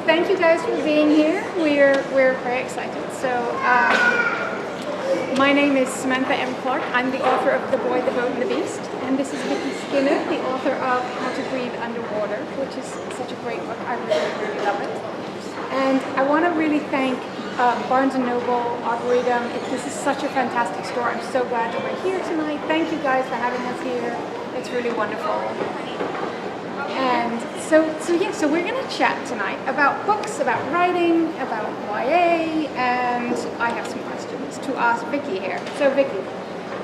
thank you guys for being here. We're very excited. So, my name is Samantha M. Clark. I'm the author of The Boy, the Boat, and the Beast. And this is Vicky Skinner, the author of How to Breathe Underwater, which is such a great book. I really, really love it. And I want to really thank Barnes & Noble, Arboretum. This is such a fantastic store. I'm so glad that we're here tonight. Thank you guys for having us here. It's really wonderful. And so we're going to chat tonight about books, about writing, about YA, and I have some questions to ask Vicky here. So Vicky,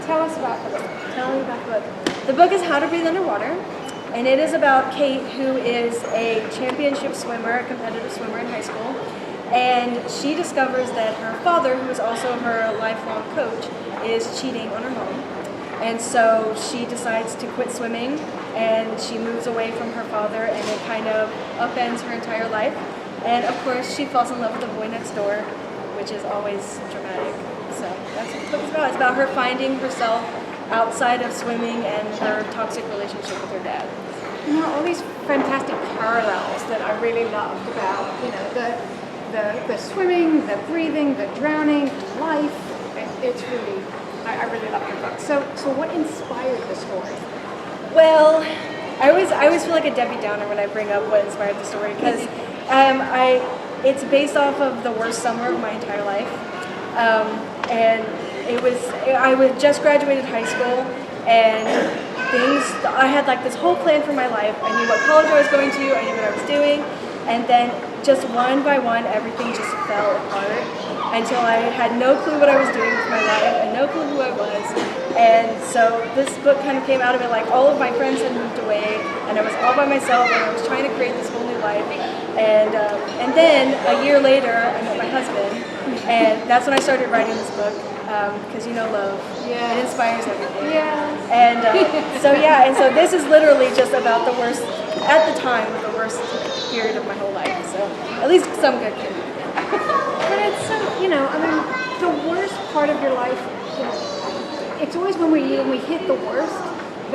tell us about the book. Tell me about the book. The book is How to Breathe Underwater, and it is about Kate, who is a championship swimmer, a competitive swimmer in high school, and she discovers that her father, who is also her lifelong coach, is cheating on her mom. And so she decides to quit swimming, and she moves away from her father, and it kind of upends her entire life. And of course, she falls in love with the boy next door, which is always dramatic. So that's what the book is about. It's about her finding herself outside of swimming and her toxic relationship with her dad. You know, all these fantastic parallels that I really loved about, you know, the swimming, the breathing, the drowning, life. It's really, I really love your book. So what inspired the story? Well, I always feel like a Debbie Downer when I bring up what inspired the story, because it's based off of the worst summer of my entire life, and I was just graduated high school, and I had like this whole plan for my life. I knew what college I was going to, I knew what I was doing, and then just one by one, everything just fell apart until I had no clue what I was doing with my life and no clue who I was. And so this book kind of came out of it, like all of my friends had moved away and I was all by myself and I was trying to create this whole new life. And then a year later, I met my husband, and that's when I started writing this book, because you know love, it inspires everything. And so this is literally just about the worst, at the time, the worst period of my whole life. So at least some good came. But it's so, you know, I mean, the worst part of your life, you know, it's always when we hit the worst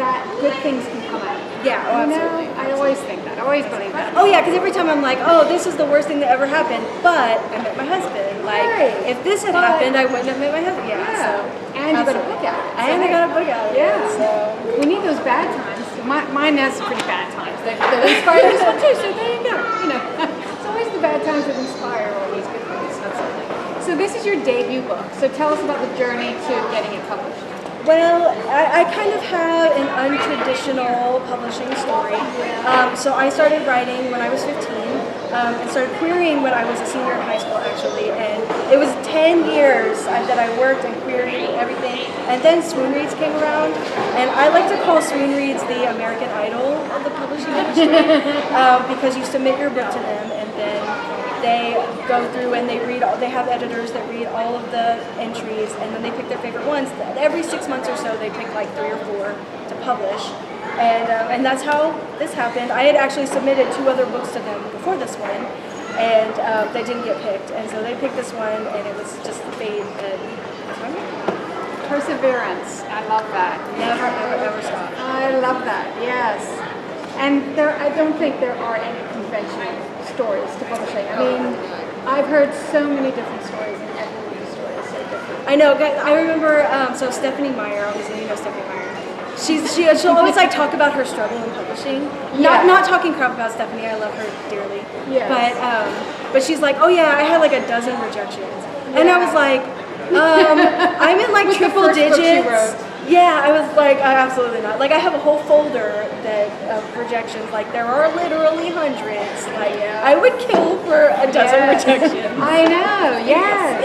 that good things can come out. Yeah, oh, absolutely. I always think that. I always believe that. Oh yeah, because every time I'm like, oh, this is the worst thing that ever happened, but I met my husband. Like, if this had happened, I wouldn't have met my husband. Yeah. So, and you got a book out. And I got a book out. Yeah. So we need those bad times. Mine has pretty bad times. They inspire this one too. So there you go. You know, it's always the bad times that inspire all these good things. Absolutely. So this is your debut book. So tell us about the journey to getting it published. Well, I kind of have an untraditional publishing story. So I started writing when I was 15 and started querying when I was a senior in high school, actually. And it was 10 years that I worked and queried everything. And then swoon reads came around. And I like to call swoon reads the American Idol of the publishing industry, because you submit your book to them and then they go through and they have editors that read all of the entries, and then they pick their favorite ones. Every 6 months or so, they pick like 3 or 4 to publish. And that's how this happened. I had actually submitted 2 other books to them before this one, and they didn't get picked. And so they picked this one, and it was just fate that Perseverance. I love that. Never, ever, ever stop. I love that. Yes. And I don't think there are any conventional stories to publishing. I mean, I've heard so many different stories, and every story is so different. I know. I remember. So Stephanie Meyer, obviously you know Stephanie Meyer. She'll always like talk about her struggle in publishing. Not talking crap about Stephanie. I love her dearly. Yes. But she's like, oh yeah, I had like a dozen rejections, and I was like, I'm in like triple digits. Yeah, I was like, absolutely not. Like, I have a whole folder of rejections. Like, there are literally hundreds. Like, I would kill for a dozen rejections. I know, yes.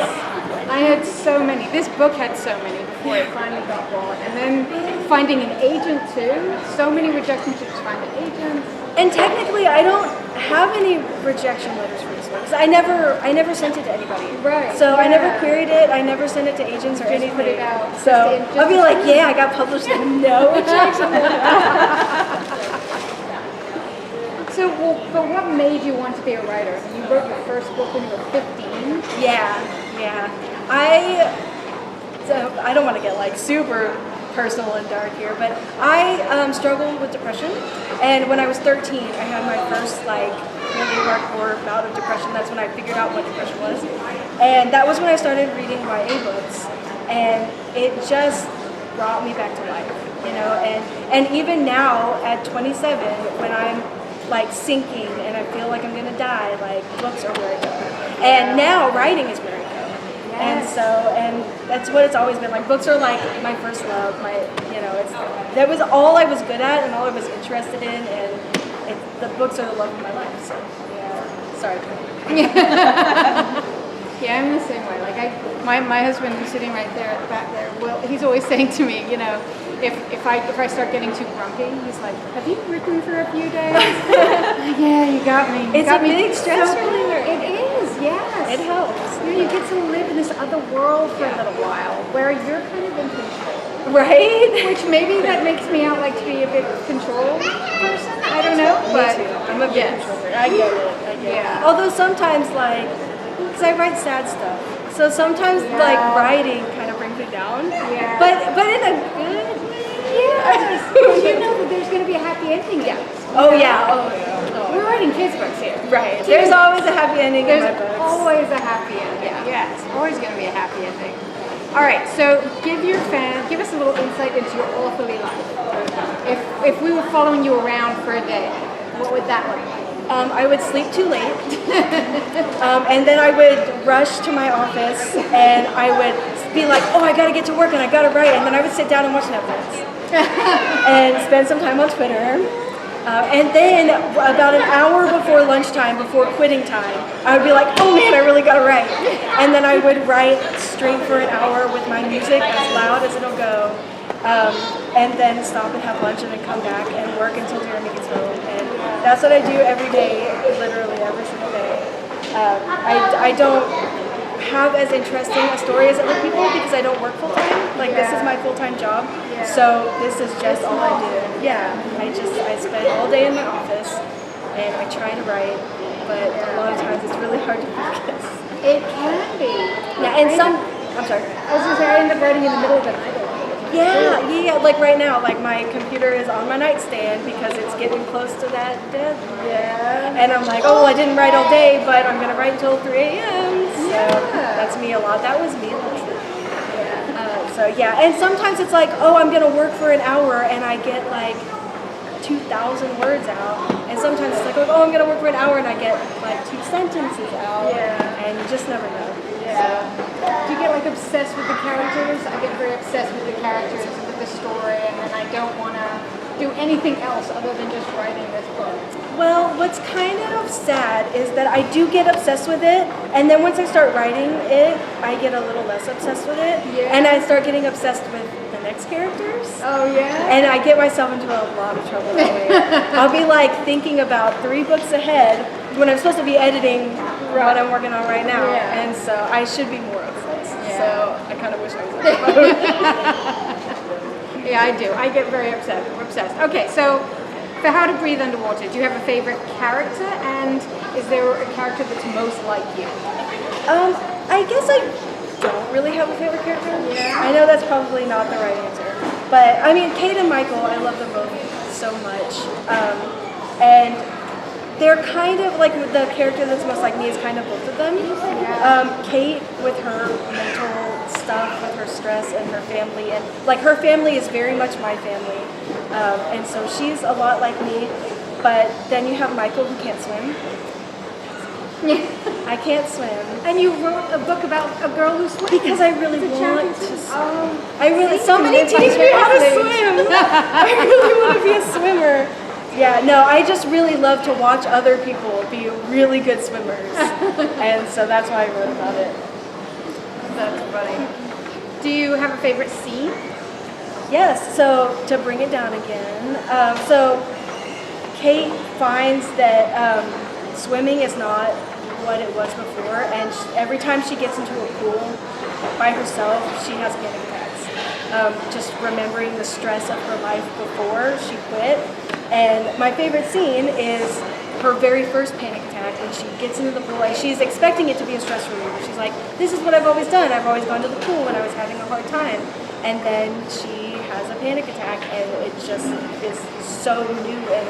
I had so many. This book had so many before it finally got bought. And then finding an agent, too. So many rejections to find an agent. And technically, I don't have any rejection letters for this book, because I never sent it to anybody. Right. So I never queried it. I never sent it to agents or Just anything. put it out. So I'll be like, yeah, I got published and no rejection letter. So, but what made you want to be a writer? You wrote your first book when you were 15. Yeah. I don't want to get like super personal and dark here, but I struggled with depression, and when I was 13, I had my first like really hardcore bout of depression. That's when I figured out what depression was, and that was when I started reading YA books, and it just brought me back to life, you know. And even now at 27, when I'm like sinking and I feel like I'm gonna die, like books are where I go, and now writing is where I go. And that's what it's always been. Like books are like my first love. That was all I was good at and all I was interested in, and the books are the love of my life. So yeah, sorry. Yeah, I'm the same way. Like my husband who's sitting right there at the back there, well, he's always saying to me, you know, if I start getting too grumpy, he's like, "Have you written for a few days?" Yeah, you got me. It's a big stress reliever. It is, yes. It helps. You get to live in this other world for a little while where you're kind of in control. Right? Which maybe that makes me out like to be a big control person. I don't know. Me too. I'm a big controller. I get it. Yeah. Although sometimes, like, because I write sad stuff, so sometimes like writing kind of brings me down. Yeah. But in a good way. Yes. You know that there's going to be a happy ending yet. Oh yeah. We're writing kids' books here. Right. There's always a happy ending in my books. There's always a happy ending. Yeah. Yes. Always going to be a happy ending. All right. So give us a little insight into your authorly life. If we were following you around for a day, what would that look like? I would sleep too late, and then I would rush to my office, and I would be like, "Oh, I gotta get to work, and I gotta write," and then I would sit down and watch Netflix, and spend some time on Twitter, and then about an hour before lunchtime, before quitting time, I would be like, "Oh man, I really gotta write," and then I would write straight for an hour with my music as loud as it'll go. And then stop and have lunch and then come back and work until Jeremy gets home. And that's what I do every day, literally every single day. I don't have as interesting a story as other people because I don't work full time. Like this is my full-time job. So this is just all I do. Yeah, I spend all day in my office and I try to write, but a lot of times it's really hard to focus. It can be. Yeah, and I'm sorry. I was going to say I end up writing in the middle of the night. Yeah. Like right now, like my computer is on my nightstand because it's getting close to that deadline. Yeah. And I'm like, oh, I didn't write all day, but I'm gonna write until 3 a.m. So that's me a lot. That was me last night. So yeah, and sometimes it's like, oh, I'm gonna work for an hour and I get like 2,000 words out, and sometimes it's like, oh, I'm gonna work for an hour and I get like 2 sentences out. And you just never know. Do you get like obsessed with the characters? I get very obsessed with the characters and with the story, and then I don't want to do anything else other than just writing this book. Well, what's kind of sad is that I do get obsessed with it, and then once I start writing it, I get a little less obsessed with it, and I start getting obsessed with the next characters. Oh yeah? And I get myself into a lot of trouble that way. I'll be like thinking about 3 books ahead when I'm supposed to be editing what I'm working on right now, and so I should be more obsessed. So I kind of wish I was on the phone. Yeah, I do. I get very obsessed. Okay, so for How to Breathe Underwater, do you have a favorite character, and is there a character that's most like you? I guess I don't really have a favorite character. I know that's probably not the right answer, but I mean, Kate and Michael, I love them both so much, and they're kind of like the character that's most like me is kind of both of them. Kate with her mental stuff, with her stress and her family, and like her family is very much my family, and so she's a lot like me. But then you have Michael who can't swim. I can't swim. And you wrote a book about a girl who swims. Because I really want to swim. Somebody teach me how to swim. I really want to be a swimmer. Yeah, no, I just really love to watch other people be really good swimmers. And so that's why I wrote about it. That's funny. Do you have a favorite scene? Yes, so to bring it down again, so Kate finds that swimming is not what it was before, and every time she gets into a pool by herself, she has panic attacks. Just remembering the stress of her life before she quit. And my favorite scene is her very first panic attack when she gets into the pool and she's expecting it to be a stress reliever. She's like, this is what I've always done. I've always gone to the pool when I was having a hard time. And then she has a panic attack, and it just is so new and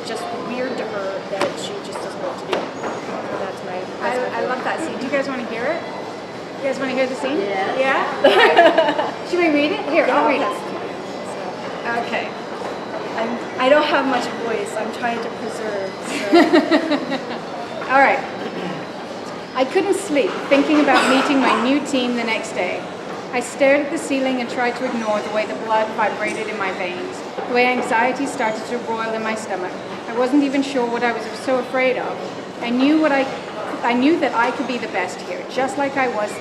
just weird to her that she just doesn't know what to do. So that's my I love that scene. Do you guys want to hear it? You guys want to hear the scene? Yeah. Yeah? Right. Should we read it? Here, I'll read it. So, Okay. I don't have much voice. I'm trying to preserve. So. All right. I couldn't sleep thinking about meeting my new team the next day. I stared at the ceiling and tried to ignore the way the blood vibrated in my veins, the way anxiety started to roil in my stomach. I wasn't even sure what I was so afraid of. I knew that I could be the best here, just like I was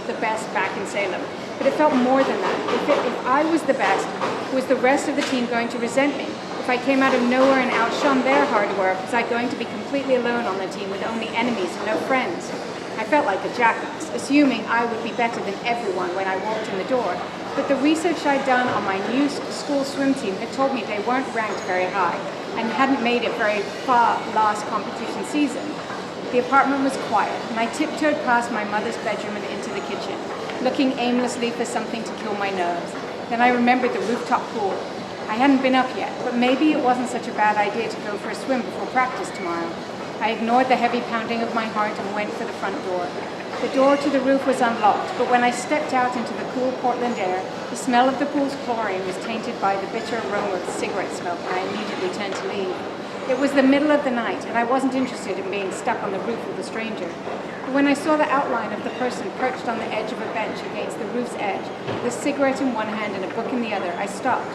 the best back in Salem. But it felt more than that. If I was the best, was the rest of the team going to resent me? If I came out of nowhere and outshone their hard work, was I going to be completely alone on the team with only enemies and no friends? I felt like a jackass, assuming I would be better than everyone when I walked in the door. But the research I'd done on my new school swim team had told me they weren't ranked very high and hadn't made it very far last competition season. The apartment was quiet, and I tiptoed past my mother's bedroom and into the kitchen, looking aimlessly for something to kill my nerves. Then I remembered the rooftop pool. I hadn't been up yet, but maybe it wasn't such a bad idea to go for a swim before practice tomorrow. I ignored the heavy pounding of my heart and went for the front door. The door to the roof was unlocked, but when I stepped out into the cool Portland air, the smell of the pool's chlorine was tainted by the bitter aroma of cigarette smoke, and I immediately turned to leave. It was the middle of the night, and I wasn't interested in being stuck on the roof with a stranger. But when I saw the outline of the person perched on the edge of a bench against the roof's edge, with a cigarette in one hand and a book in the other, I stopped.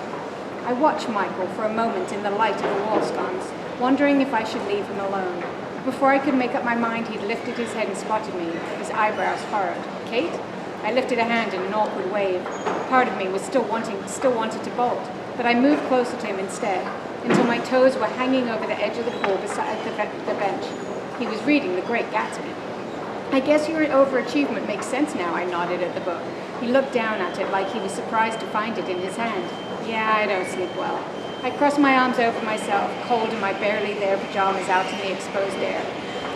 I watched Michael for a moment in the light of the wall sconce, wondering if I should leave him alone. Before I could make up my mind, he'd lifted his head and spotted me, his eyebrows furrowed. Kate? I lifted a hand in an awkward wave. Part of me was still wanted to bolt, but I moved closer to him instead, until my toes were hanging over the edge of the pool beside the bench. He was reading The Great Gatsby. I guess your overachievement makes sense now, I nodded at the book. He looked down at it like he was surprised to find it in his hand. Yeah, I don't sleep well. I crossed my arms over myself, cold in my barely there pajamas out in the exposed air.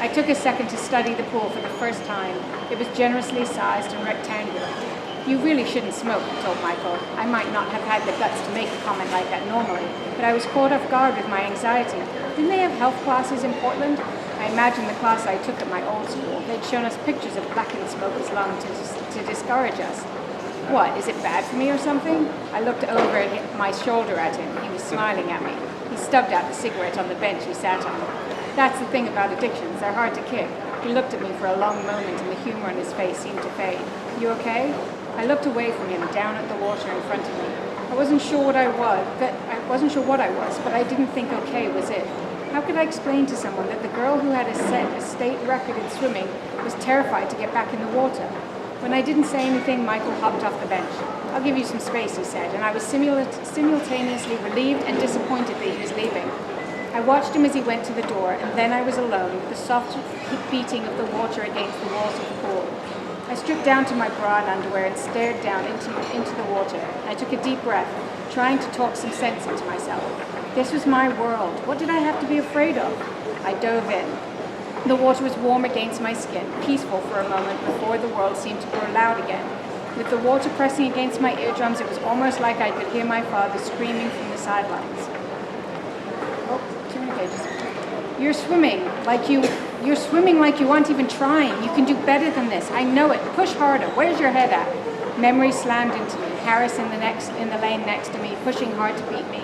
I took a second to study the pool for the first time. It was generously sized and rectangular. You really shouldn't smoke, I told Michael. I might not have had the guts to make a comment like that normally, but I was caught off guard with my anxiety. Didn't they have health classes in Portland? I imagined the class I took at my old school. They'd shown us pictures of blackened smokers' lungs to discourage us. What, is it bad for me or something? I looked over my shoulder at him. He was smiling at me. He stubbed out the cigarette on the bench he sat on. That's the thing about addictions, they're hard to kick. He looked at me for a long moment and the humor on his face seemed to fade. You okay? I looked away from him, down at the water in front of me. I wasn't sure what I was, but I didn't think okay was it. How could I explain to someone that the girl who had set a state record in swimming was terrified to get back in the water? When I didn't say anything, Michael hopped off the bench. I'll give you some space, he said, and I was simultaneously relieved and disappointed that he was leaving. I watched him as he went to the door, and then I was alone with the soft beating of the water against the walls of the pool. I stripped down to my bra and underwear and stared down into the water. I took a deep breath, trying to talk some sense into myself. This was my world. What did I have to be afraid of? I dove in. The water was warm against my skin, peaceful for a moment before the world seemed to grow loud again. With the water pressing against my eardrums, it was almost like I could hear my father screaming from the sidelines. Oh, too many pages. You're swimming like you aren't even trying. You can do better than this. I know it. Push harder. Where's your head at? Memory slammed into me. Harris in the lane next to me, pushing hard to beat me.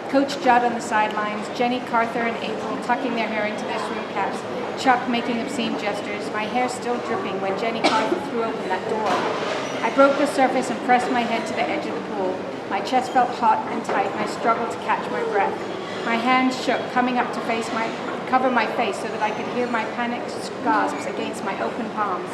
Coach Judd on the sidelines, Jenny, Carther, and April tucking their hair into their swim caps, Chuck making obscene gestures, my hair still dripping when Jenny Carther threw open that door. I broke the surface and pressed my head to the edge of the pool. My chest felt hot and tight, and I struggled to catch my breath. My hands shook, coming up to cover my face so that I could hear my panicked gasps against my open palms.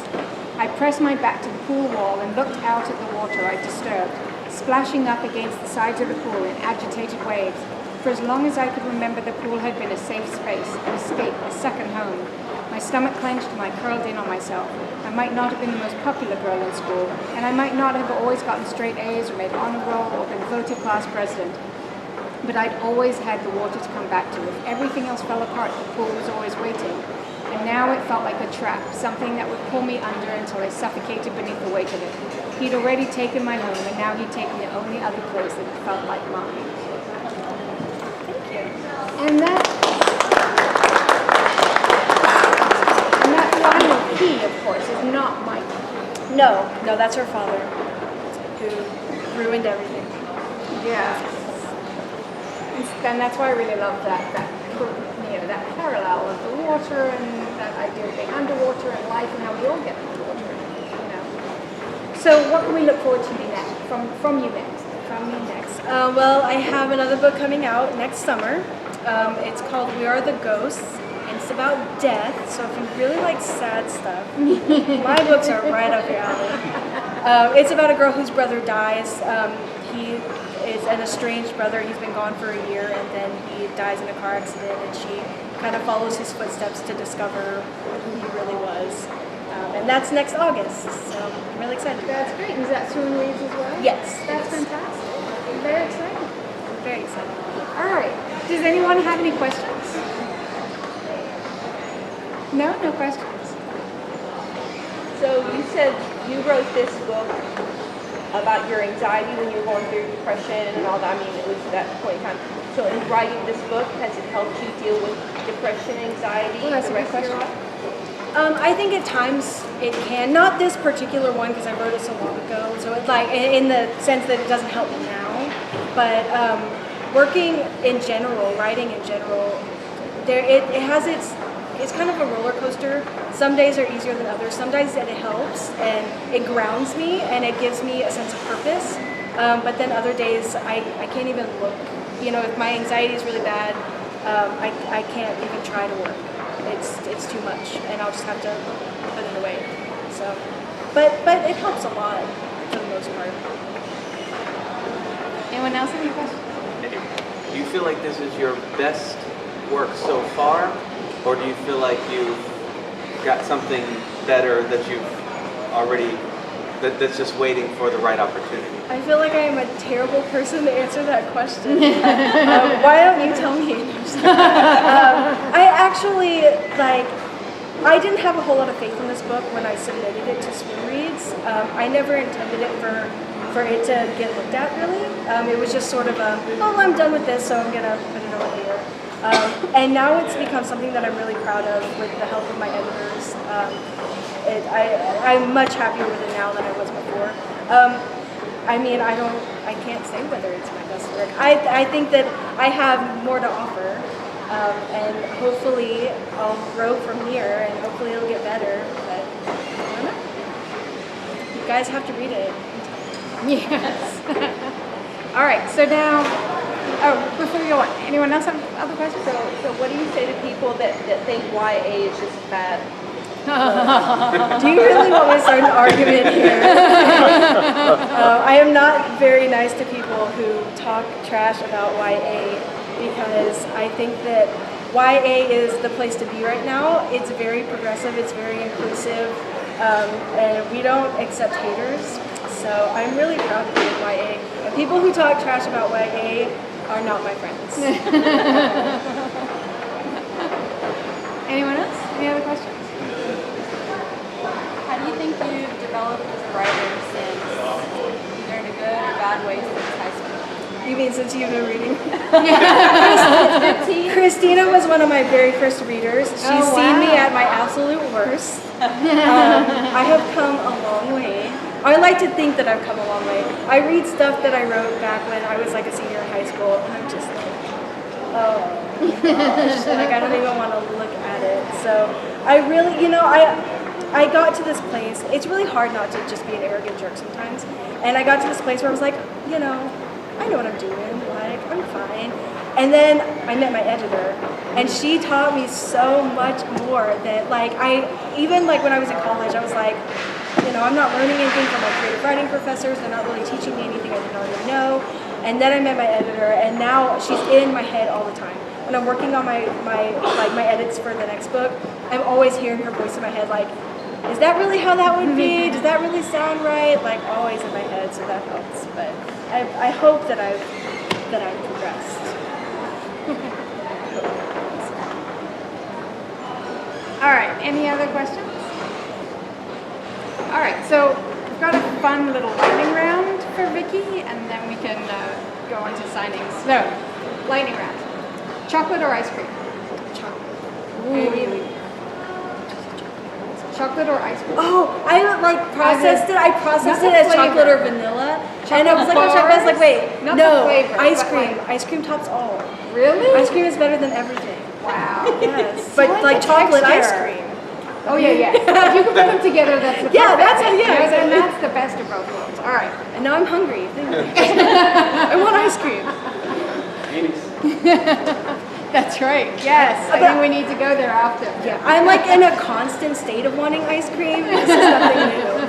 I pressed my back to the pool wall and looked out at the water I'd disturbed, splashing up against the sides of the pool in agitated waves. For as long as I could remember, the pool had been a safe space, an escape, a second home. My stomach clenched and I curled in on myself. I might not have been the most popular girl in school, and I might not have always gotten straight A's or made honor roll or been voted class president. But I'd always had the water to come back to. If everything else fell apart, the pool was always waiting. And now it felt like a trap, something that would pull me under until I suffocated beneath the weight of it. He'd already taken my home, and now he'd taken the only other place that felt like mine. Thank you. And that final he, of course, is not Michael. No, that's her father, who ruined everything. Yeah. And that's why I really love that parallel of the water and that idea of being underwater and life and how we all get underwater. So what can we look forward to next? From you next? From me next. Well, I have another book coming out next summer. It's called We Are the Ghosts. And it's about death. So if you really like sad stuff, my books are right up your alley. It's about a girl whose brother dies. He is an estranged brother. He's been gone for a year, and then he dies in a car accident, and she kind of follows his footsteps to discover who he really was. And that's next August, so I'm really excited. That's great. Is that soon reads as well? Yes. That's fantastic. Very exciting. I'm very excited. All right. Does anyone have any questions? No questions. So you said you wrote this book about your anxiety when you were going through depression and all that. I mean, it was that point in time. So in writing this book, has it helped you deal with depression, anxiety, Well, that's the a rest good of your question. life? I think at times it can. Not this particular one because I wrote it so long ago. So it's like in the sense that it doesn't help me now. But working in general, writing in general, it has it's kind of a roller coaster. Some days are easier than others. Some days it helps and it grounds me and it gives me a sense of purpose. But then other days I can't even look. If my anxiety is really bad, I can't even try to work. It's too much, and I'll just have to put it away. So, but it helps a lot for the most part. Anyone else have any questions? Do you feel like this is your best work so far, or do you feel like you've got something better that you've already that's just waiting for the right opportunity? I feel like I am a terrible person to answer that question. Why don't you tell me? I actually, I didn't have a whole lot of faith in this book when I submitted it to Swim Reads. I never intended it for it to get looked at, really. It was just sort of I'm done with this, so I'm going to put it over here. And now it's become something that I'm really proud of with the help of my editors. I'm much happier with it now than I was before. I can't say whether it's my best work. I think that I have more to offer, and hopefully I'll grow from here, and hopefully it'll get better. But I don't know. You guys have to read it. Yes. All right. So now, before we go on, anyone else have other questions? So what do you say to people that think YA is just bad? Do you really want me to start an argument here? I am not very nice to people who talk trash about YA because I think that YA is the place to be right now. It's very progressive, it's very inclusive, and we don't accept haters. So I'm really proud to be in YA. And people who talk trash about YA are not my friends. Anyone else? Any other questions? How do you think you've developed as a writer since either in a good or bad way since high school? You mean since you've been reading? Yeah. Christina was one of my very first readers. She's seen me at my absolute worst. I have come a long way. I like to think that I've come a long way. I read stuff that I wrote back when I was like a senior in high school, and I'm just like, oh gosh. Like I don't even want to look at it. So I really, I got to this place. It's really hard not to just be an arrogant jerk sometimes. And I got to this place where I was like, I know what I'm doing. Like, I'm fine. And then I met my editor, and she taught me so much more that, even when I was in college, I was like, I'm not learning anything from my creative writing professors. They're not really teaching me anything I didn't already know. And then I met my editor, and now she's in my head all the time. When I'm working on my edits for the next book, I'm always hearing her voice in my head, like, is that really how that would be? Does that really sound right? Like, always in my head, so that helps. But I hope that I've progressed. All right, any other questions? All right, so we've got a fun little lightning round for Vicky, and then we can go on to signings. No, lightning round. Chocolate or ice cream? Ooh. Chocolate or ice cream? Oh, I processed it. I processed Not it the as flavor. chocolate or vanilla, and I was like, Chocolate oh, I was like, bars? wait, Not the no, flavor, ice but cream. like- Ice cream tops all. Really? Ice cream is better than everything. Wow. Yes, So but like like the chocolate ice texture. cream. Oh yeah, yeah. If you can put them together, that's the Yeah, perfect that's thing. what- yeah, You know, then exactly. that's the best of both worlds. All right. And now I'm hungry. I want ice cream. That's right. Yes. I think we need to go there often. Yeah, I'm like in a constant state of wanting ice cream. This is nothing new.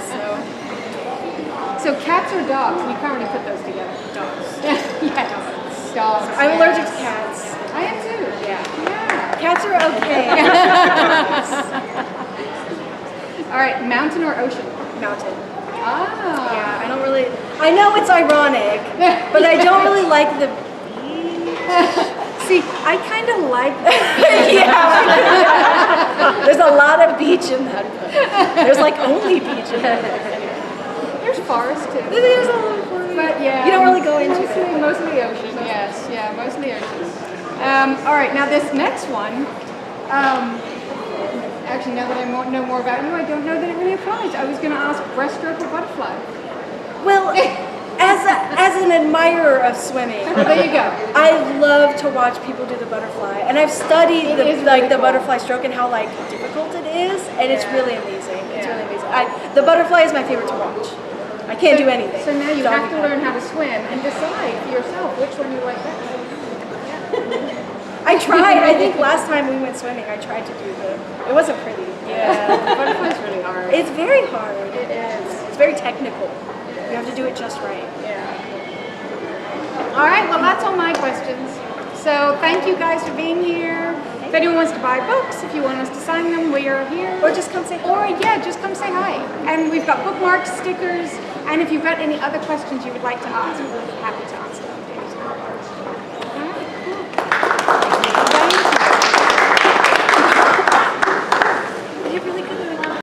So cats or dogs? We can't really put those together. Dogs. Yes. Dogs. I'm yes. allergic to cats. I am too. Yeah. Yeah. Cats are okay. All right. Mountain or ocean? Mountain. Ah. Yeah, I don't really. I know it's ironic, but I don't really like the beach. See, I kind of like Yeah. There's a lot of beach in that book. There's like only beach in that book. There's forest too. There's a little forest. But yeah. You don't really go into it. Mostly ocean. Yes. Yeah. Mostly ocean. All right. Now this next one. Actually, now that I know more about you, I don't know that it really applies. I was going to ask breaststroke or butterfly. Well, as an admirer of swimming, Well, there you go. I love to watch people do the butterfly, and I've studied It the is really the cool. butterfly stroke and how like difficult it is, and it's Yeah. really amazing. It's Yeah. really amazing. The butterfly is my favorite to watch. I can't do anything. So now you Doggy have to paddle. learn how to swim and decide for yourself which one you like better. I tried. I think last time we went swimming, I tried to do it wasn't pretty. Yeah, the butterfly's really hard. It's very hard. It is. It's very technical. You have to do it just right. Yeah. All right, well, that's all my questions. So thank you guys for being here. If anyone wants to buy books, if you want us to sign them, we are here. Or just come say hi. Or yeah, just come say hi. And we've got bookmarks, stickers, and if you've got any other questions you would like to ask, we're happy to answer them.